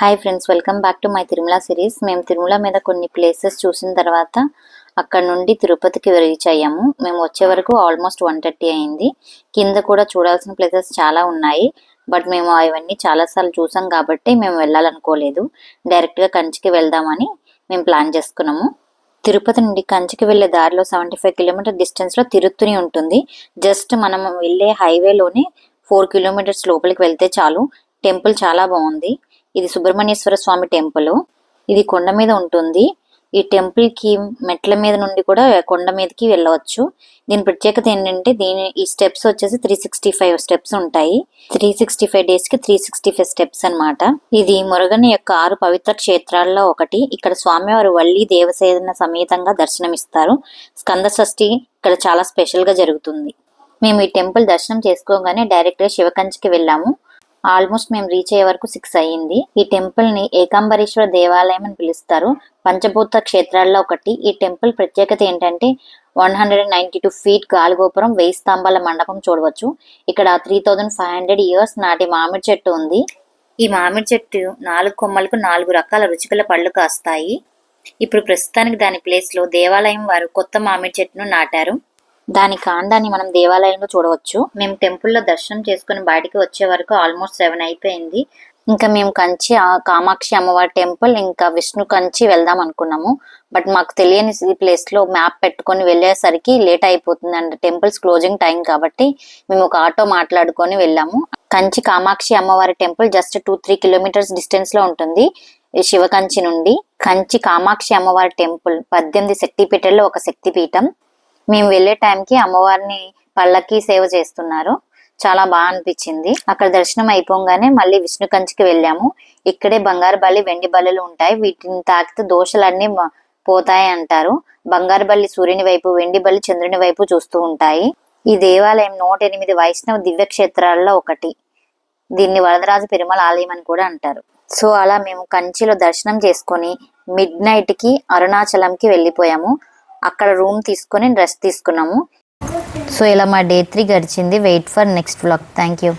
Hi friends, welcome back to my Tirumala series. మేము తిరుమల మీద కొన్ని ప్లేసెస్ చూసిన తర్వాత అక్కడ నుండి తిరుపతికి రీచ్ అయ్యాము. మేము వచ్చే వరకు ఆల్మోస్ట్ 1:30 అయింది. కింద కూడా చూడాల్సిన ప్లేసెస్ చాలా ఉన్నాయి. బట్ మేము అవన్నీ చాలాసార్లు చూసాం కాబట్టి మేము వెళ్ళాలనుకోలేదు. డైరెక్ట్గా కంచికి వెళ్దామని మేము ప్లాన్ చేసుకున్నాము. తిరుపతి నుండి కంచికి వెళ్ళే దారిలో 75 కిలోమీటర్ డిస్టెన్స్లో తిరుత్తని ఉంటుంది. జస్ట్ మనం వెళ్ళే హైవేలోనే 4 కిలోమీటర్స్ లోపలికి వెళ్తే చాలు. టెంపుల్ చాలా బాగుంది. ఇది సుబ్రహ్మణ్యేశ్వర స్వామి టెంపుల్. ఇది కొండ మీద ఉంటుంది. ఈ టెంపుల్ కి మెట్ల మీద నుండి కూడా కొండ మీదకి వెళ్ళవచ్చు. దీని ప్రత్యేకత ఏంటంటే ఈ స్టెప్స్ వచ్చేసి 365 స్టెప్స్ ఉంటాయి. 365 డేస్ కి 365 స్టెప్స్ అన్నమాట. ఇది మురుగన్ యొక్క 6 పవిత్ర క్షేత్రాల్లో ఒకటి. ఇక్కడ స్వామివారు వల్లి దేవసేన సమేతంగా దర్శనమిస్తారు. స్కంద షష్ఠి ఇక్కడ చాలా స్పెషల్ గా జరుగుతుంది. మేము ఈ టెంపుల్ దర్శనం చేసుకోగానే డైరెక్ట్ గా శివకంచికి వెళ్ళాము. ఆల్మోస్ట్ మేము రీచ్ అయ్యే వరకు 6 అయ్యింది. ఈ టెంపుల్ ని ఏకాంబరేశ్వర దేవాలయం అని పిలుస్తారు. పంచభూత క్షేత్రాల్లో ఒకటి. ఈ టెంపుల్ ప్రత్యేకత ఏంటంటే 192 ఫీట్ గాలిగోపురం, 1000 స్తంభాల మండపం చూడవచ్చు. ఇక్కడ 3500 ఇయర్స్ నాటి మామిడి చెట్టు ఉంది. ఈ మామిడి చెట్టు 4 కొమ్మలకు 4 రకాల రుచికల పళ్ళు కాస్తాయి. ఇప్పుడు ప్రస్తుతానికి దాని ప్లేస్ లో దేవాలయం వారు కొత్త మామిడి చెట్టును నాటారు. దాని కాండాన్ని మనం దేవాలయంలో చూడవచ్చు. మేము టెంపుల్లో దర్శనం చేసుకుని బయటికి వచ్చే వరకు ఆల్మోస్ట్ 7 అయిపోయింది. ఇంకా మేము కంచి కామాక్షి అమ్మవారి టెంపుల్ ఇంకా విష్ణు కంచి వెళ్దాం అనుకున్నాము. బట్ మాకు తెలియని ప్లేస్ లో మ్యాప్ పెట్టుకొని వెళ్ళేసరికి లేట్ అయిపోతుంది అండ్ టెంపుల్స్ క్లోజింగ్ టైం కాబట్టి మేము ఒక ఆటో మాట్లాడుకొని వెళ్ళాము. కంచి కామాక్షి అమ్మవారి టెంపుల్ జస్ట్ 2-3 కిలోమీటర్స్ డిస్టెన్స్ లో ఉంటుంది శివకంచి నుండి. కంచి కామాక్షి అమ్మవారి టెంపుల్ 18 శక్తిపీఠాల్లో ఒక శక్తిపీఠం. మేము వెళ్లే టైంకి అమ్మవారిని పల్లకి సేవ చేస్తున్నారు. చాలా బాగా అనిపించింది. అక్కడ దర్శనం అయిపోగానే మళ్ళీ విష్ణు కంచికి వెళ్ళాము. ఇక్కడే బంగారు బల్లి, వెండి బల్లులు ఉంటాయి. వీటిని తాకితే దోషాలన్నీ పోతాయి అంటారు. బంగారు బల్లి సూర్యుని వైపు, వెండి బల్లి చంద్రుని వైపు చూస్తూ ఉంటాయి. ఈ దేవాలయం 108 వైష్ణవ దివ్య క్షేత్రాల్లో ఒకటి. దీన్ని వరదరాజ పెరుమాళ ఆలయం అని కూడా అంటారు. సో అలా మేము కంచిలో దర్శనం చేసుకొని మిడ్ నైట్ కి అరుణాచలంకి వెళ్ళిపోయాము. అక్కడ రూమ్ తీసుకొని రెస్ట్ తీసుకున్నాము. సో ఇలా మా డే 3 గడిచింది. Wait for next vlog. Thank you.